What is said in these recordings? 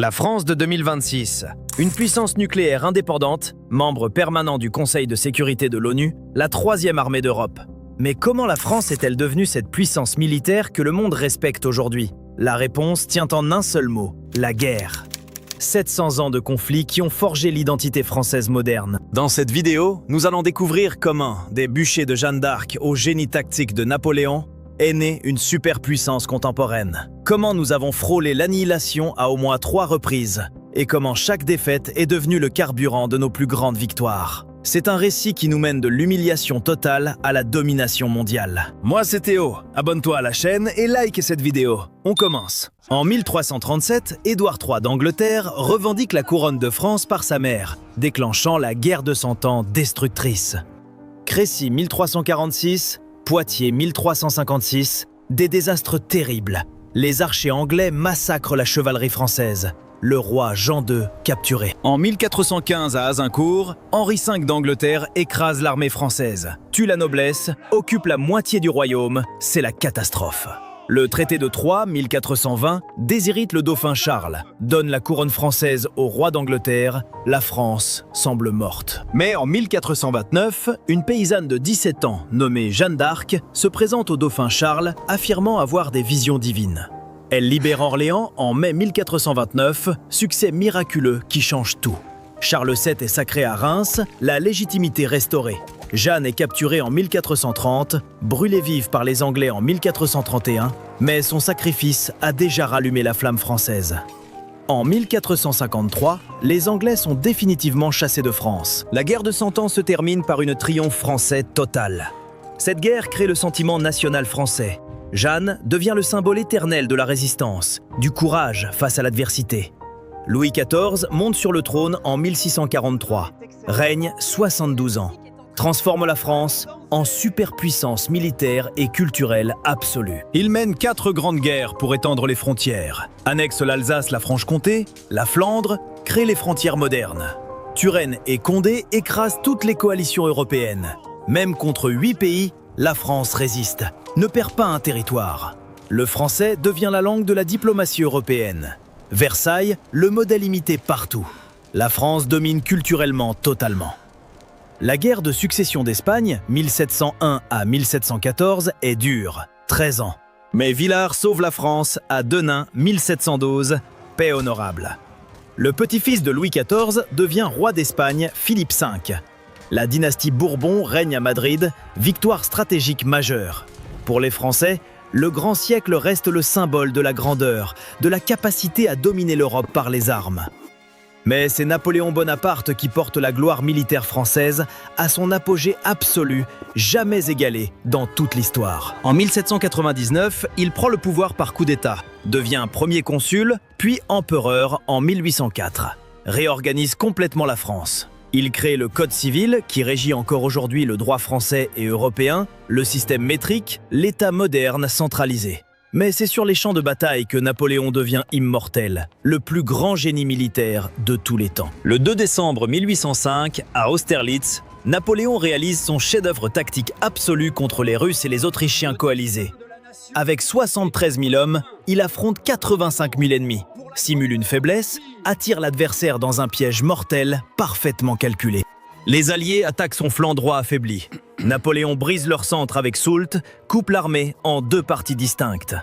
La France de 2026. Une puissance nucléaire indépendante, membre permanent du Conseil de sécurité de l'ONU, la troisième armée d'Europe. Mais comment la France est-elle devenue cette puissance militaire que le monde respecte aujourd'hui? La réponse tient en un seul mot, la guerre. 700 ans de conflits qui ont forgé l'identité française moderne. Dans cette vidéo, nous allons découvrir comment, des bûchers de Jeanne d'Arc au génie tactique de Napoléon, est née une superpuissance contemporaine. Comment nous avons frôlé l'annihilation à au moins 3 reprises, et comment chaque défaite est devenue le carburant de nos plus grandes victoires. C'est un récit qui nous mène de l'humiliation totale à la domination mondiale. Moi c'est Théo, abonne-toi à la chaîne et like cette vidéo. On commence. En 1337, Édouard III d'Angleterre revendique la couronne de France par sa mère, déclenchant la guerre de 100 ans destructrice. Crécy 1346, Poitiers 1356, des désastres terribles. Les archers anglais massacrent la chevalerie française. Le roi Jean II capturé. En 1415 à Azincourt, Henri V d'Angleterre écrase l'armée française, tue la noblesse, occupe la moitié du royaume, c'est la catastrophe. Le traité de Troyes, 1420, déshérite le dauphin Charles, donne la couronne française au roi d'Angleterre, la France semble morte. Mais en 1429, une paysanne de 17 ans, nommée Jeanne d'Arc, se présente au dauphin Charles, affirmant avoir des visions divines. Elle libère Orléans en mai 1429, succès miraculeux qui change tout. Charles VII est sacré à Reims, la légitimité restaurée. Jeanne est capturée en 1430, brûlée vive par les Anglais en 1431, mais son sacrifice a déjà rallumé la flamme française. En 1453, les Anglais sont définitivement chassés de France. La guerre de 100 ans se termine par une triomphe français total. Cette guerre crée le sentiment national français. Jeanne devient le symbole éternel de la résistance, du courage face à l'adversité. Louis XIV monte sur le trône en 1643, règne 72 ans, transforme la France en superpuissance militaire et culturelle absolue. Il mène 4 grandes guerres pour étendre les frontières, annexe l'Alsace, la Franche-Comté, la Flandre, crée les frontières modernes. Turenne et Condé écrasent toutes les coalitions européennes. Même contre 8 pays, la France résiste, ne perd pas un territoire. Le français devient la langue de la diplomatie européenne. Versailles, le modèle imité partout. La France domine culturellement totalement. La guerre de succession d'Espagne, 1701 à 1714, est dure, 13 ans. Mais Villars sauve la France à Denain, 1712, paix honorable. Le petit-fils de Louis XIV devient roi d'Espagne, Philippe V. La dynastie Bourbon règne à Madrid, victoire stratégique majeure. Pour les Français, le grand siècle reste le symbole de la grandeur, de la capacité à dominer l'Europe par les armes. Mais c'est Napoléon Bonaparte qui porte la gloire militaire française à son apogée absolu, jamais égalé dans toute l'histoire. En 1799, il prend le pouvoir par coup d'État, devient premier consul, puis empereur en 1804, réorganise complètement la France. Il crée le Code civil, qui régit encore aujourd'hui le droit français et européen, le système métrique, l'État moderne centralisé. Mais c'est sur les champs de bataille que Napoléon devient immortel, le plus grand génie militaire de tous les temps. Le 2 décembre 1805, à Austerlitz, Napoléon réalise son chef-d'œuvre tactique absolu contre les Russes et les Autrichiens coalisés. Avec 73 000 hommes, il affronte 85 000 ennemis, simule une faiblesse, attire l'adversaire dans un piège mortel parfaitement calculé. Les Alliés attaquent son flanc droit affaibli. Napoléon brise leur centre avec Soult, coupe l'armée en 2 parties distinctes.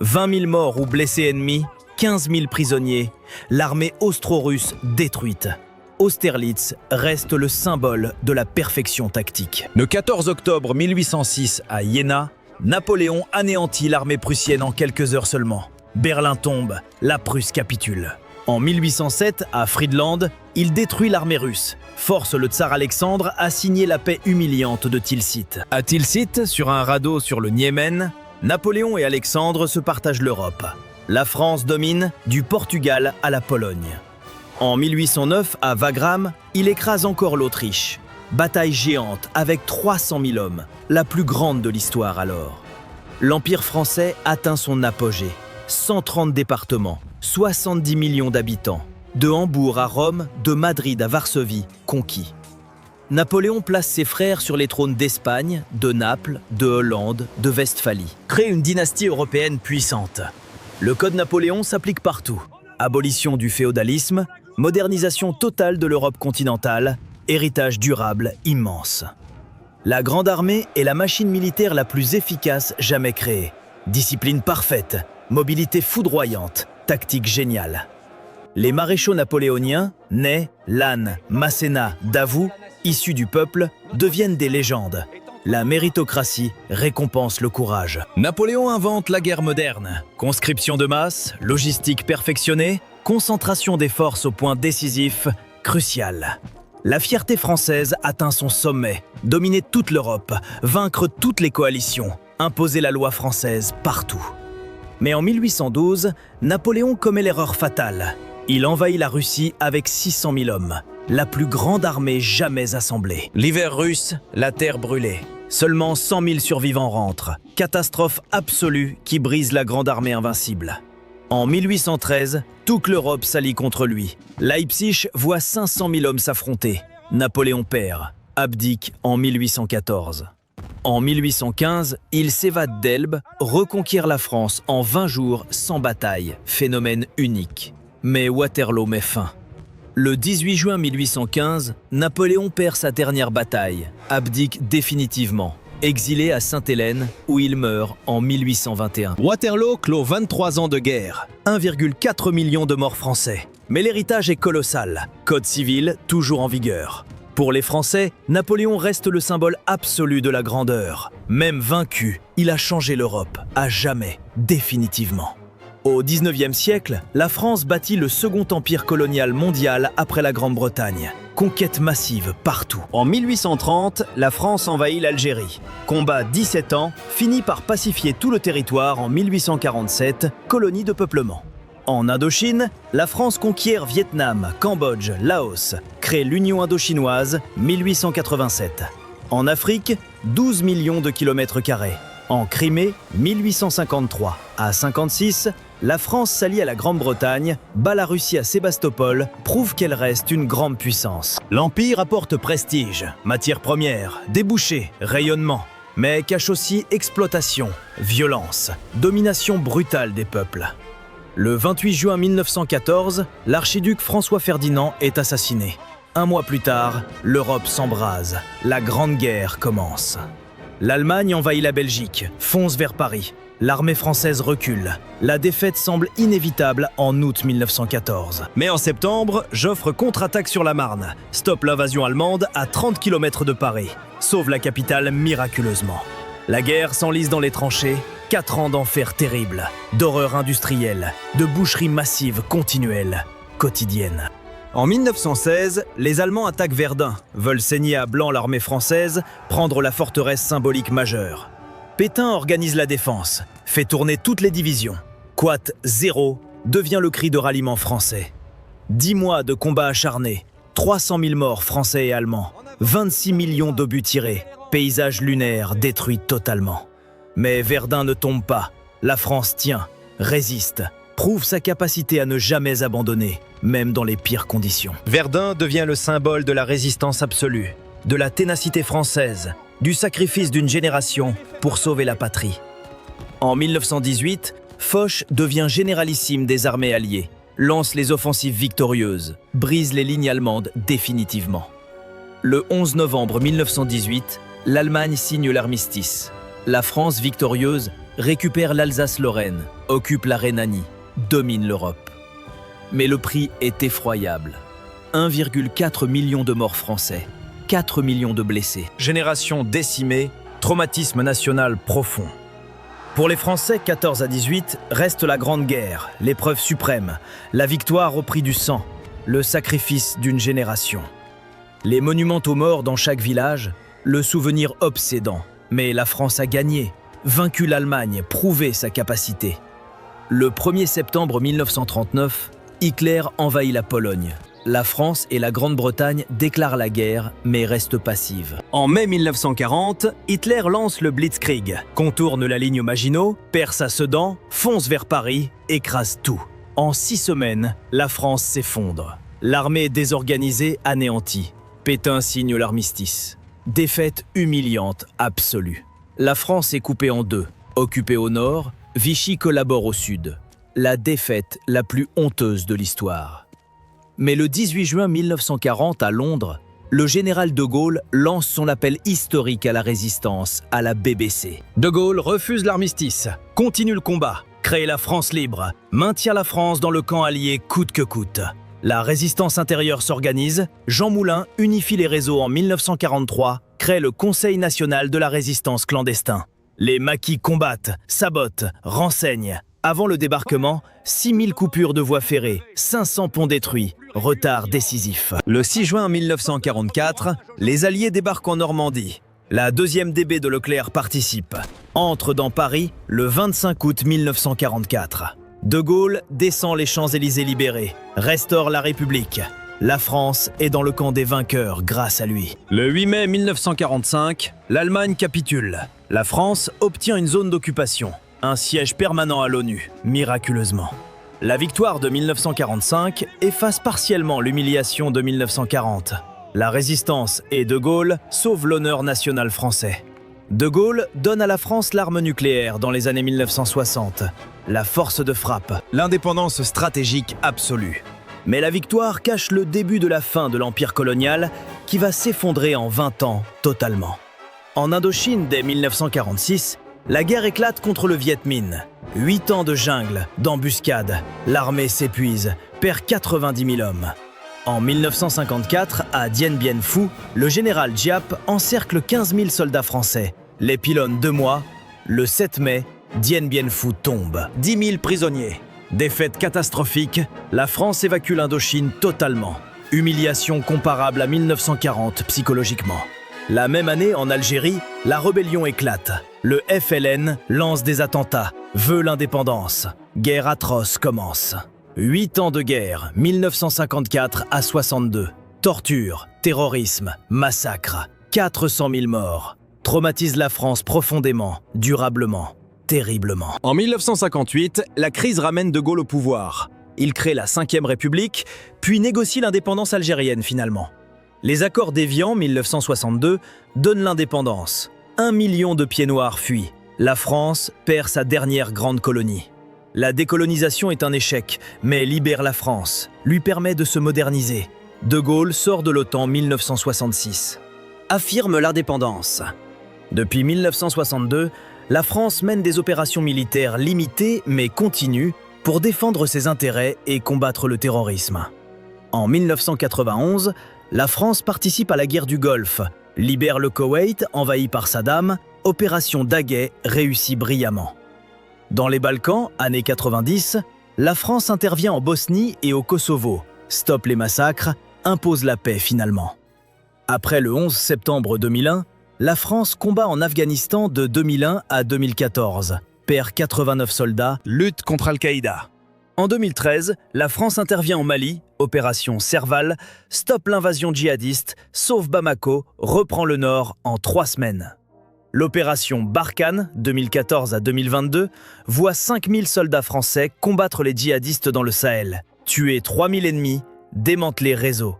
20 000 morts ou blessés ennemis, 15 000 prisonniers, l'armée austro-russe détruite. Austerlitz reste le symbole de la perfection tactique. Le 14 octobre 1806 à Iéna, Napoléon anéantit l'armée prussienne en quelques heures seulement. Berlin tombe, la Prusse capitule. En 1807, à Friedland, il détruit l'armée russe, force le tsar Alexandre à signer la paix humiliante de Tilsit. À Tilsit, sur un radeau sur le Niémen, Napoléon et Alexandre se partagent l'Europe. La France domine du Portugal à la Pologne. En 1809, à Wagram, il écrase encore l'Autriche. Bataille géante avec 300 000 hommes, la plus grande de l'histoire alors. L'Empire français atteint son apogée. 130 départements, 70 millions d'habitants. De Hambourg à Rome, de Madrid à Varsovie, conquis. Napoléon place ses frères sur les trônes d'Espagne, de Naples, de Hollande, de Westphalie. Crée une dynastie européenne puissante. Le Code Napoléon s'applique partout. Abolition du féodalisme, modernisation totale de l'Europe continentale, héritage durable immense. La Grande Armée est la machine militaire la plus efficace jamais créée. Discipline parfaite, mobilité foudroyante, tactique géniale. Les maréchaux napoléoniens, Ney, Lannes, Masséna, Davout, issus du peuple, deviennent des légendes. La méritocratie récompense le courage. Napoléon invente la guerre moderne. Conscription de masse, logistique perfectionnée, concentration des forces au point décisif, crucial. La fierté française atteint son sommet, dominer toute l'Europe, vaincre toutes les coalitions, imposer la loi française partout. Mais en 1812, Napoléon commet l'erreur fatale. Il envahit la Russie avec 600 000 hommes, la plus grande armée jamais assemblée. L'hiver russe, la terre brûlée. Seulement 100 000 survivants rentrent. Catastrophe absolue qui brise la grande armée invincible. En 1813, toute l'Europe s'allie contre lui. Leipzig voit 500 000 hommes s'affronter. Napoléon perd, abdique en 1814. En 1815, il s'évade d'Elbe, reconquiert la France en 20 jours sans bataille, phénomène unique. Mais Waterloo met fin. Le 18 juin 1815, Napoléon perd sa dernière bataille, abdique définitivement, exilé à Sainte-Hélène, où il meurt en 1821. Waterloo clôt 23 ans de guerre, 1,4 million de morts français. Mais l'héritage est colossal, code civil toujours en vigueur. Pour les Français, Napoléon reste le symbole absolu de la grandeur. Même vaincu, il a changé l'Europe, à jamais, définitivement. Au XIXe siècle, la France bâtit le second empire colonial mondial après la Grande-Bretagne. Conquête massive partout. En 1830, la France envahit l'Algérie. Combat 17 ans, finit par pacifier tout le territoire en 1847, colonie de peuplement. En Indochine, la France conquiert Vietnam, Cambodge, Laos, crée l'Union indochinoise, 1887. En Afrique, 12 millions de kilomètres carrés. En Crimée, 1853. À 56, la France s'allie à la Grande-Bretagne, bat la Russie à Sébastopol, prouve qu'elle reste une grande puissance. L'Empire apporte prestige, matières premières, débouchés, rayonnement, mais cache aussi exploitation, violence, domination brutale des peuples. Le 28 juin 1914, l'archiduc François Ferdinand est assassiné. Un mois plus tard, l'Europe s'embrase. La Grande Guerre commence. L'Allemagne envahit la Belgique, fonce vers Paris. L'armée française recule. La défaite semble inévitable en août 1914. Mais en septembre, Joffre contre-attaque sur la Marne, stoppe l'invasion allemande à 30 km de Paris, sauve la capitale miraculeusement. La guerre s'enlise dans les tranchées, 4 ans d'enfer terrible, d'horreur industrielle, de boucheries massives continuelles, quotidiennes. En 1916, les Allemands attaquent Verdun, veulent saigner à blanc l'armée française, prendre la forteresse symbolique majeure. Pétain organise la défense, fait tourner toutes les divisions. Quat 0 devient le cri de ralliement français. 10 mois de combats acharnés, 300 000 morts français et allemands, 26 millions d'obus tirés, paysage lunaire détruit totalement. Mais Verdun ne tombe pas, la France tient, résiste, prouve sa capacité à ne jamais abandonner, même dans les pires conditions. Verdun devient le symbole de la résistance absolue, de la ténacité française, du sacrifice d'une génération pour sauver la patrie. En 1918, Foch devient généralissime des armées alliées, lance les offensives victorieuses, brise les lignes allemandes définitivement. Le 11 novembre 1918, l'Allemagne signe l'armistice. La France victorieuse récupère l'Alsace-Lorraine, occupe la Rhénanie, domine l'Europe. Mais le prix est effroyable. 1,4 million de morts français, 4 millions de blessés. Génération décimée, traumatisme national profond. Pour les Français, 14 à 18, reste la Grande Guerre, l'épreuve suprême, la victoire au prix du sang, le sacrifice d'une génération. Les monuments aux morts dans chaque village, le souvenir obsédant. Mais la France a gagné, vaincu l'Allemagne, prouvé sa capacité. Le 1er septembre 1939, Hitler envahit la Pologne. La France et la Grande-Bretagne déclarent la guerre, mais restent passives. En mai 1940, Hitler lance le Blitzkrieg, contourne la ligne Maginot, perce à Sedan, fonce vers Paris, écrase tout. En 6 semaines, la France s'effondre. L'armée est désorganisée, anéantie. Pétain signe l'armistice. Défaite humiliante, absolue. La France est coupée en deux. Occupée au nord, Vichy collabore au sud. la défaite la plus honteuse de l'histoire. Mais le 18 juin 1940, à Londres, le général de Gaulle lance son appel historique à la résistance à la BBC. De Gaulle refuse l'armistice, continue le combat, crée la France libre, maintient la France dans le camp allié coûte que coûte. La résistance intérieure s'organise, Jean Moulin unifie les réseaux en 1943, crée le Conseil national de la résistance clandestin. Les maquis combattent, sabotent, renseignent. Avant le débarquement, 6000 coupures de voies ferrées, 500 ponts détruits, retard décisif. Le 6 juin 1944, les Alliés débarquent en Normandie. La 2e DB de Leclerc participe. Entre dans Paris le 25 août 1944. De Gaulle descend les Champs-Élysées libérés, restaure la République. La France est dans le camp des vainqueurs grâce à lui. Le 8 mai 1945, l'Allemagne capitule. La France obtient une zone d'occupation, un siège permanent à l'ONU, miraculeusement. La victoire de 1945 efface partiellement l'humiliation de 1940. La résistance et De Gaulle sauvent l'honneur national français. De Gaulle donne à la France l'arme nucléaire dans les années 1960, la force de frappe, l'indépendance stratégique absolue. Mais la victoire cache le début de la fin de l'empire colonial qui va s'effondrer en 20 ans totalement. En Indochine, dès 1946, la guerre éclate contre le Viet Minh. 8 ans de jungle, d'embuscades, l'armée s'épuise, perd 90 000 hommes. En 1954, à Dien Bien Phu, le général Giap encercle 15 000 soldats français. Les pilonne 2 mois. Le 7 mai, Dien Bien Phu tombe. 10 000 prisonniers. Défaite catastrophique, la France évacue l'Indochine totalement. Humiliation comparable à 1940 psychologiquement. La même année, en Algérie, la rébellion éclate. Le FLN lance des attentats, veut l'indépendance. Guerre atroce commence. 8 ans de guerre, 1954 à 62. Torture, terrorisme, massacre. 400 000 morts. Traumatise la France profondément, durablement, terriblement. En 1958, la crise ramène De Gaulle au pouvoir. Il crée la 5e République, puis négocie l'indépendance algérienne finalement. Les accords d'Évian 1962 donnent l'indépendance. 1 million de pieds noirs fuient. La France perd sa dernière grande colonie. La décolonisation est un échec, mais libère la France, lui permet de se moderniser. De Gaulle sort de l'OTAN en 1966. Affirme l'indépendance. Depuis 1962, la France mène des opérations militaires limitées mais continues pour défendre ses intérêts et combattre le terrorisme. En 1991, la France participe à la guerre du Golfe, libère le Koweït envahi par Saddam, opération Daguet réussit brillamment. Dans les Balkans, années 90, la France intervient en Bosnie et au Kosovo, stoppe les massacres, impose la paix finalement. Après le 11 septembre 2001, la France combat en Afghanistan de 2001 à 2014, perd 89 soldats, lutte contre Al-Qaïda. En 2013, la France intervient en Mali, opération Serval, stoppe l'invasion djihadiste, sauve Bamako, reprend le nord en 3 semaines. L'opération Barkhane, 2014 à 2022, voit 5000 soldats français combattre les djihadistes dans le Sahel, tuer 3000 ennemis, démanteler réseaux.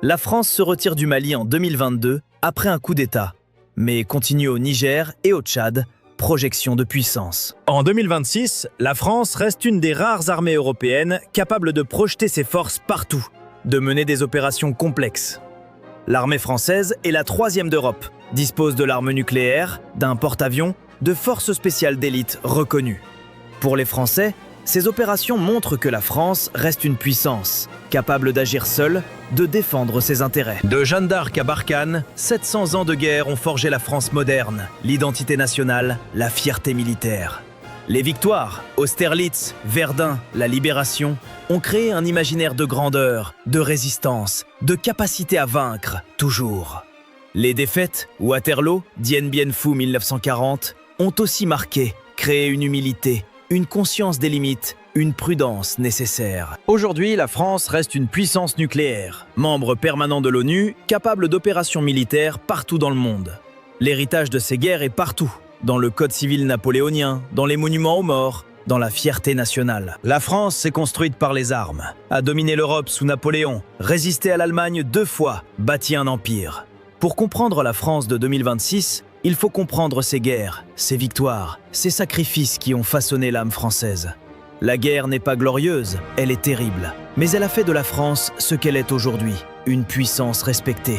La France se retire du Mali en 2022 après un coup d'État, mais continue au Niger et au Tchad, projection de puissance. En 2026, la France reste une des rares armées européennes capables de projeter ses forces partout, de mener des opérations complexes. L'armée française est la 3e d'Europe, dispose de l'arme nucléaire, d'un porte-avions, de forces spéciales d'élite reconnues. Pour les Français, ces opérations montrent que la France reste une puissance, capable d'agir seule, de défendre ses intérêts. De Jeanne d'Arc à Barkhane, 700 ans de guerre ont forgé la France moderne, l'identité nationale, la fierté militaire. Les victoires, Austerlitz, Verdun, la Libération, ont créé un imaginaire de grandeur, de résistance, de capacité à vaincre, toujours. Les défaites, Waterloo, Dien Bien Phu 1940, ont aussi marqué, créé une humilité, une conscience des limites, une prudence nécessaire. Aujourd'hui, la France reste une puissance nucléaire, membre permanent de l'ONU, capable d'opérations militaires partout dans le monde. L'héritage de ces guerres est partout, dans le Code civil napoléonien, dans les monuments aux morts, dans la fierté nationale. La France s'est construite par les armes, a dominé l'Europe sous Napoléon, résisté à l'Allemagne 2 fois, bâti un empire. Pour comprendre la France de 2026, il faut comprendre ses guerres, ses victoires, ses sacrifices qui ont façonné l'âme française. La guerre n'est pas glorieuse, elle est terrible. Mais elle a fait de la France ce qu'elle est aujourd'hui, une puissance respectée.